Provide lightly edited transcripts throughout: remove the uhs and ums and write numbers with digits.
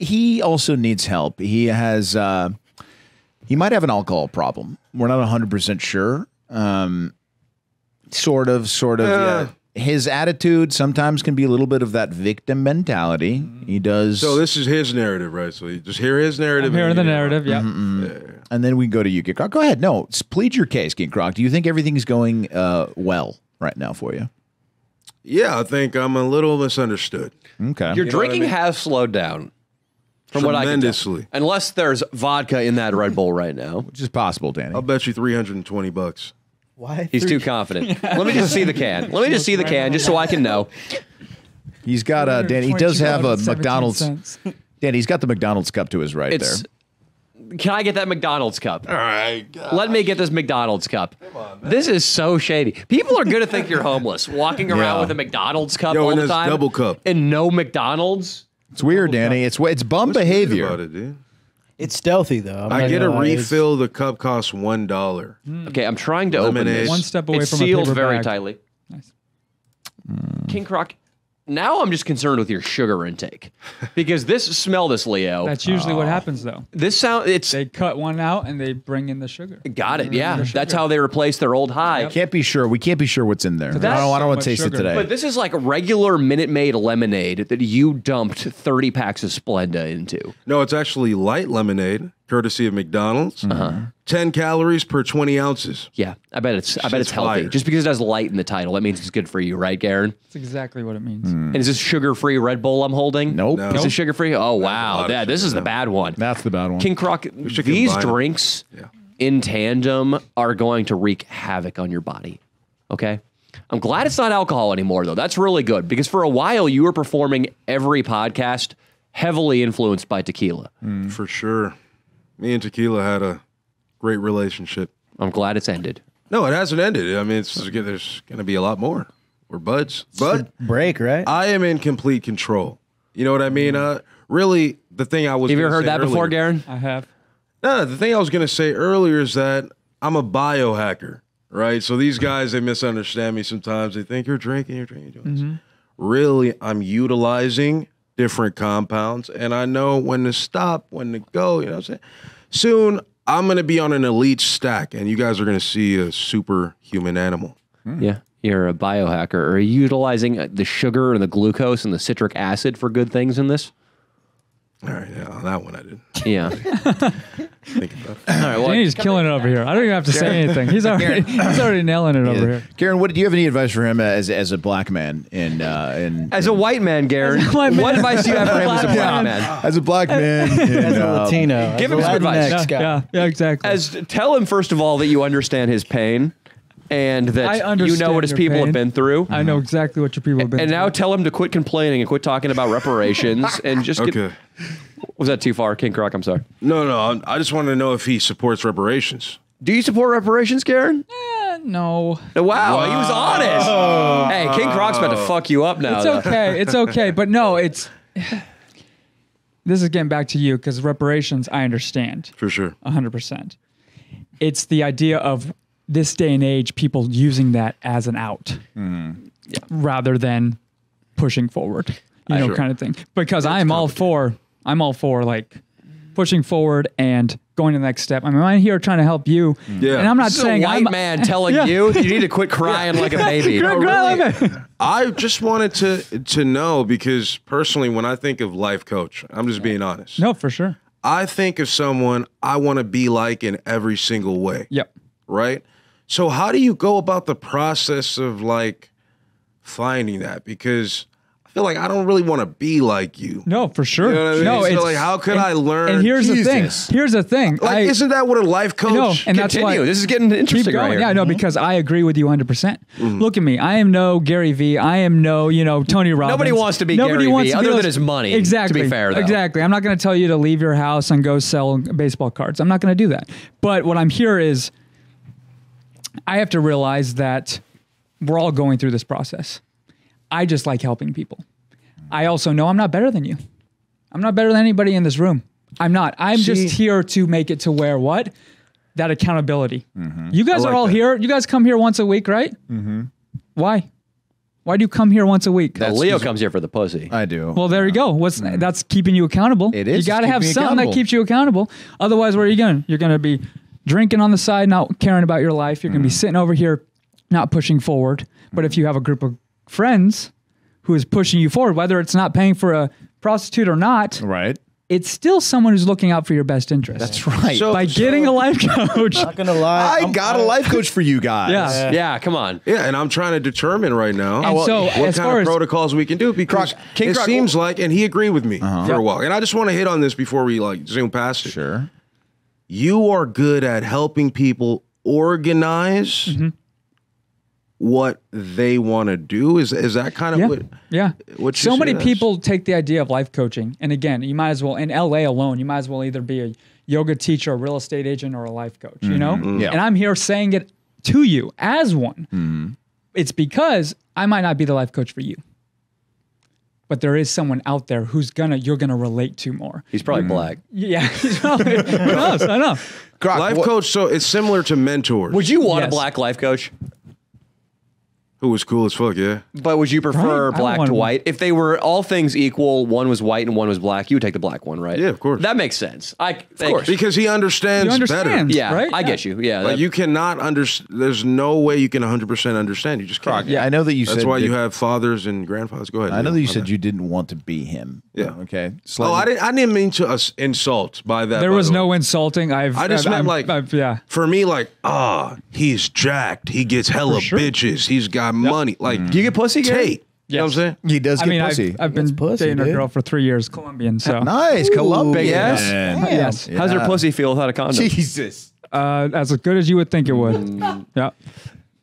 he also needs help. He has he might have an alcohol problem. We're not 100% sure. Sort of. Yeah. His attitude sometimes can be a little bit of that victim mentality. He does. So this is his narrative, right? So you just hear his narrative. I'm hearing the narrative, yeah. And then we go to you, King Croc. Go ahead. No, plead your case, King Croc. Do you think everything's going well right now for you? Yeah, I think I'm a little misunderstood. Okay. Your drinking has slowed down. From what I can tell. Tremendously. Unless there's vodka in that Red Bull right now. Which is possible, Danny. I'll bet you $320. Why? He's too confident. Let me just see the can. Let me just see the can just so I can know. He's got Danny. He does have a McDonald's. Danny, he's got the McDonald's cup to his right there. Can I get that McDonald's cup? All right. Gosh. Let me get this McDonald's cup. Come on, man. This is so shady. People are going to think you're homeless, walking around with a McDonald's cup all the time. Double cup. And no McDonald's. It's weird, Danny. It's bum behavior. About it, dude? It's stealthy, though. I get a refill. The cup costs $1. Okay, I'm trying to open this. One step away it's from a sealed paper very bag. tightly. Nice. King Croc, now I'm just concerned with your sugar intake. Because smell this, Leo. That's usually what happens, though. They cut one out and they bring in the sugar. Got it, yeah. That's how they replace their old high. Can't be sure. We can't be sure what's in there. I don't want to taste it today. But this is like regular Minute Maid lemonade that you dumped 30 packs of Splenda into. No, it's actually light lemonade, courtesy of McDonald's. 10 calories per 20 ounces. Yeah, I bet it's healthy. fire. Just because it has light in the title, that means it's good for you, right, Garen? That's exactly what it means. And is this sugar-free Red Bull I'm holding? Nope. No. Is it sugar-free? Oh, wow. lot of This sugar, is the bad one. That's the bad one. King Croc, should these combine them. drinks in tandem are going to wreak havoc on your body, okay? I'm glad it's not alcohol anymore, though. That's really good, because for a while you were performing every podcast heavily influenced by tequila. For sure. Me and tequila had a great relationship. I'm glad it's ended. No, it hasn't ended. I mean, there's going to be a lot more. We're buds. But break, right? I am in complete control. You know what I mean? Really, the thing I was Have you ever gonna heard say that before, earlier- Garen? I have. No, the thing I was going to say earlier is that I'm a biohacker, right? So these guys, they misunderstand me sometimes. They think you're drinking, you're doing this. Really, I'm utilizing different compounds, and I know when to stop, when to go, you know what I'm saying? Soon, I'm going to be on an elite stack, and you guys are going to see a superhuman animal. Yeah, you're a biohacker. Are you utilizing the sugar and the glucose and the citric acid for good things in this? All right, yeah, on that one I did. Yeah. Think about it. All right, well, Danny's killing it over here. I don't even have to say anything. He's already nailing it over here. Garen, do you have any advice for him as a black man? as a white man, Garen, what advice do you have for him as a black man? As a black man, As a Latino. Give as him a some advice. Latinx guy. Yeah, exactly. Tell him first of all that you understand his pain and I that you understand know what his your people pain. have been through. I know exactly what your people have been And now through. tell him to quit complaining and quit talking about reparations and just get. Okay. Was that too far, King Croc? I'm sorry. No, I just wanted to know if he supports reparations. Do you support reparations, Garen? No. Wow, he was honest. Hey, King Croc's about to fuck you up now. It's though. okay. It's okay. But no, this is getting back to you because reparations, I understand For sure. 100%. It's the idea of this day and age, people using that as an out rather than pushing forward, Sure. kind of thing. Because I'm all for like pushing forward and going to the next step. I mean, I'm here trying to help you. Yeah. And I'm not This is saying a white man telling you need to quit crying like a baby. I just wanted to know because personally, when I think of life coach, I'm just being honest. No, for sure. I think of someone I want to be like in every single way. Yep. Right? So how do you go about the process of like finding that? Because I feel like I don't really want to be like you. No, for sure. You know what I mean? No, So, it's like, how could I learn? And here's Jesus. the thing. Here's the thing. Like, isn't that what a life coach? No, and that's why. Continue. This is getting Keep interesting going. right here. Yeah, no, because I agree with you 100%. Look at me. I am no Gary Vee. I am no, Tony Robbins. Nobody wants to be Gary Vee other than his money, Exactly. to be fair, though. Exactly. I'm not going to tell you to leave your house and go sell baseball cards. I'm not going to do that. But what I'm here is I have to realize that we're all going through this process. I just like helping people. I also know I'm not better than you. I'm not better than anybody in this room. I'm not. I'm just here to make it to where what? That accountability. You guys are all here. You guys come here once a week, right? Why Why do you come here once a week? Leo comes here for the pussy. I do. Well, there you go. That's keeping you accountable. It is. You got to It's have keeping me something that accountable. keeps you accountable. Otherwise, where are you going? You're going to be drinking on the side, not caring about your life. You're going to be sitting over here, not pushing forward. But if you have a group of friends who is pushing you forward, whether it's not paying for a prostitute or not, right. it's still someone who's looking out for your best interest. That's right. So- By getting a life coach. Not gonna lie. I got a life coach for you guys. Yeah. Yeah, come on. Yeah, and I'm trying to determine right now And so, what as kind far of as protocols we can do because King it Croc, seems like, and he agreed with me for a while. And I just want to hit on this before we like zoom past it. Sure. You are good at helping people organize what they want to do. Is that kind of what? Yeah. What you So see many it as? people take the idea of life coaching. And again, you might as well, in LA alone, you might as well either be a yoga teacher, a real estate agent, or a life coach, you know? Yeah. And I'm here saying it to you as one. It's because I might not be the life coach for you. But there is someone out there who's you're gonna relate to more. He's probably black. Yeah. Who knows? I know. Croc, Life what- coach, so it's similar to mentors. Would you want a Yes. black life coach? Who was cool as fuck, yeah. But would you prefer Right? I black want to one. white? If they were all things equal, one was white and one was black, you would take the black one, right? Yeah, of course. That makes sense. Of course. Because he understands, You understand. better. Yeah, Right? I Yeah. get you. Yeah. Like that- you cannot understand. There's no way you can 100% understand. You just can't. Yeah, I know that you That's said why that- you have fathers and grandfathers. Go ahead. I know Leo. that you My said bad. you didn't want to be him. Yeah. Okay. Oh, I didn't mean to insult by that. There by was the way. no insulting. I just meant like yeah. for me, like he's jacked. He gets hella sure. bitches. He's got money. Like Do you get pussy, Gary? Tate. You know what I'm saying? He does I get mean, pussy. I've been That's pussy, dating a dude. girl for 3 years, Colombian. So Nice. Colombian. yes? yes, How's her pussy feel without a condom? Jesus. as good as you would think it would. Yeah,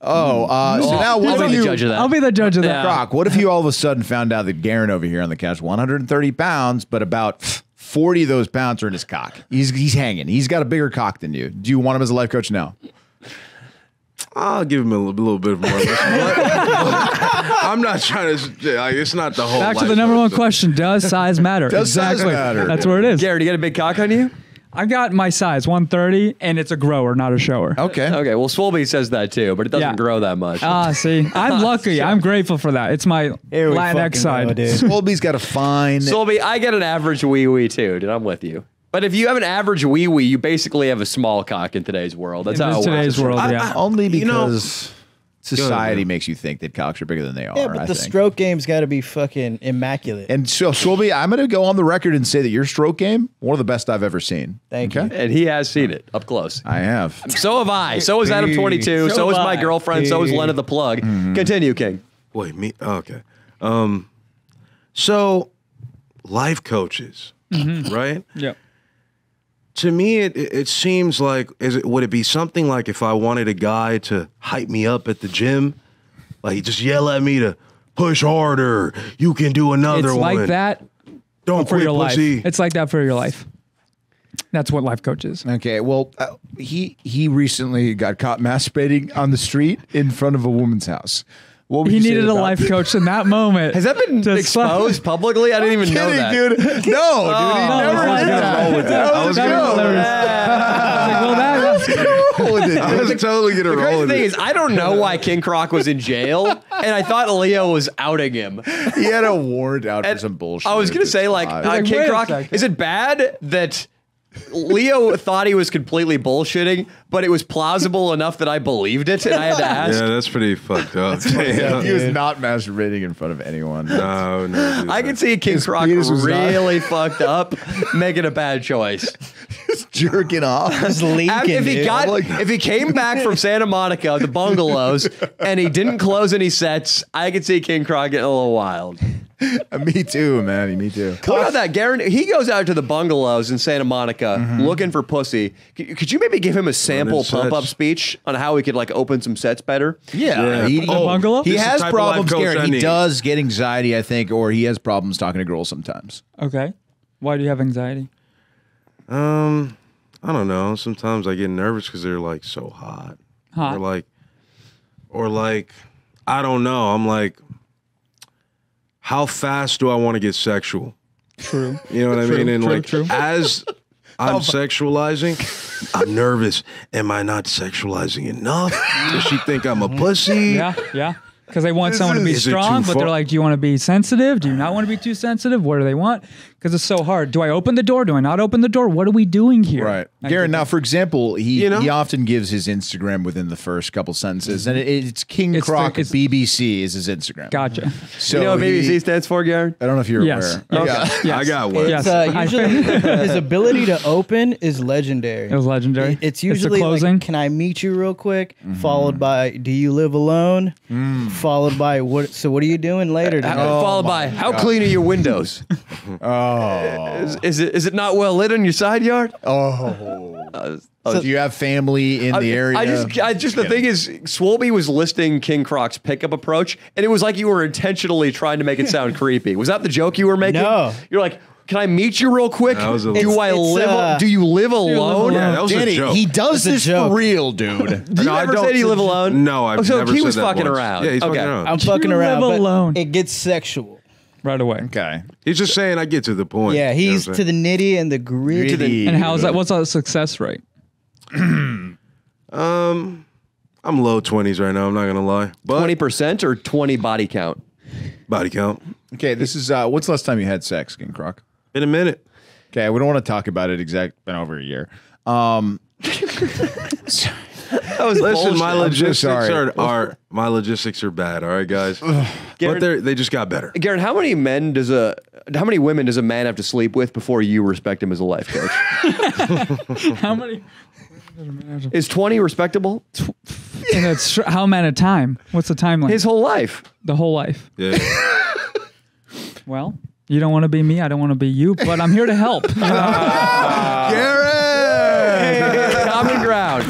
Oh, so now I'll what be if the you, judge of that. I'll be the judge of that. Yeah. Croc, what if you all of a sudden found out that Garen over here on the couch, 130 pounds, but about 40 of those pounds are in his cock. He's hanging. He's got a bigger cock than you. Do you want him as a life coach now? I'll give him a little bit more. I'm not trying to. Like, it's not the whole. Back to life the number one coach. question: does size matter? Does size matter? That's where it is. Gary, do you get a big cock on you? I got my size 130, and it's a grower, not a shower. Okay. Okay, well, Swolby says that too, but it doesn't Yeah. grow that much. See, I'm lucky. I'm grateful for that. It's my Here we Latinx fucking go, side. dude. Colby's got a fine. Swolby, I get an average wee-wee too, dude. I'm with you. But if you have an average wee-wee, you basically have a small cock in today's world. That's In how it today's works. world, yeah. Only You know- because society man. makes you think that cocks are bigger than they are. Yeah, but I the think. stroke game's got to be fucking immaculate. And so, Swolby, I'm going to go on the record and say that your stroke game, one of the best I've ever seen. Thank you. And he has seen it up close. I have. So have I. So is Adam 22. So So is have my I. girlfriend. So is Lena the plug. Continue, King. Wait, me? Okay. So, life coaches, right? Yep. To me, it seems like would it be something like if I wanted a guy to hype me up at the gym, like just yell at me to push harder, you can do another It's one. like that Don't for quit, your life. pussy. It's like that for your life. That's what life coach is. Okay, well, he recently got caught masturbating on the street in front of a woman's house. What would He you say needed a about- life coach in that moment. Has that been To exposed publicly? I didn't even know that. Kidding, dude. No, dude, he never I was did gonna that. roll with That I was was gonna good. roll with Well, that's Roll with it, I was dude. totally gonna The roll crazy with thing it. is, I don't know why King Croc was in jail, and I thought Leo was outing him. He had a warrant out for And some bullshit. I was gonna say, like, Like, King wait a Croc, second. is it bad that Leo thought he was completely bullshitting, but it was plausible enough that I believed it, and I had to ask? Yeah, that's pretty fucked up. he was not masturbating in front of anyone. No, no. I can see King Croc penis was not- really fucked up, making a bad choice. Just jerking off. Just leaking, If he dude. got, like- if he came back from Santa Monica, the bungalows, and he didn't close any sets, I could see King Croc getting a little wild. Me too, man. Me too. What about that, Garen? He goes out to the bungalows in Santa Monica looking for pussy. Could you maybe give him a sample sets. pump up speech on how he could like open some sets better? Yeah. Yeah. Oh, bungalow? He this is the has type of life problems, coach Garen. I He need. does get anxiety, I think, or he has problems talking to girls sometimes. okay. Why do you have anxiety? I don't know. Sometimes I get nervous because they're like so hot. Hot. Or like, I don't know. I'm like, how fast do I want to get sexual? True. You know what I mean? And true, like, true. as I'm sexualizing, I'm nervous. Am I not sexualizing enough? Does she think I'm a pussy? Yeah, yeah. because they want someone to be Is it strong, too but far? they're like, do you want to be sensitive? Do you not want to be too sensitive? What do they want? Because it's so hard. Do I open the door? Do I not open the door? What are we doing here? Right. I Garen, think now, for example, he You know? he often gives his Instagram within the first couple sentences, and it's King It's the- Croc it's- BBC is his Instagram. Gotcha. So You know what he- BBC stands for, Garen? I don't know if you're Yes. aware. Yes. Yeah. I got one. Yes. It's, I- usually his ability to open is legendary. It was legendary. It's the usually closing. like, can I meet you real quick? Followed by, do you live alone? Followed by, what? So what are you doing later tonight? Followed by, how clean are your windows? Oh. Is it not well lit in your side yard? Do you have family in the area? The thing is, Swolby was listing King Croc's pickup approach, and it was like you were intentionally trying to make it sound creepy. Was that the joke you were making? No. You're like, can I meet you real quick? That was a- Do I It's, live? Do you live alone? Yeah, that was Danny, a joke. he does It's a this joke. for real, dude. Do you No, I ever don't. say you live alone? No, I've so never he said was that fucking once. around. Yeah, he's okay. fucking around. I'm fucking You around, live but alone. it gets sexual. Right away. Okay. He's just saying I get to the point. Yeah, You know he's what to the nitty and the gritty. Gritty. And how's that? What's our success rate? I'm low 20s right now. I'm not gonna lie. But 20% or 20 body count? body count. Okay, this is what's the last time you had sex, King Croc? In a minute. Okay, we don't want to talk about it been over a year. That was Listen, my I'm so logistics sorry. are my logistics are bad. All right, guys. But they just got better. Garen, how many women does a man have to sleep with before you respect him as a life coach? How many? Is 20 respectable? And it's how many at a time? What's the timeline? His whole life. The whole life. Yeah. Well, you don't want to be me. I don't want to be you. But I'm here to help. Garen! Common ground.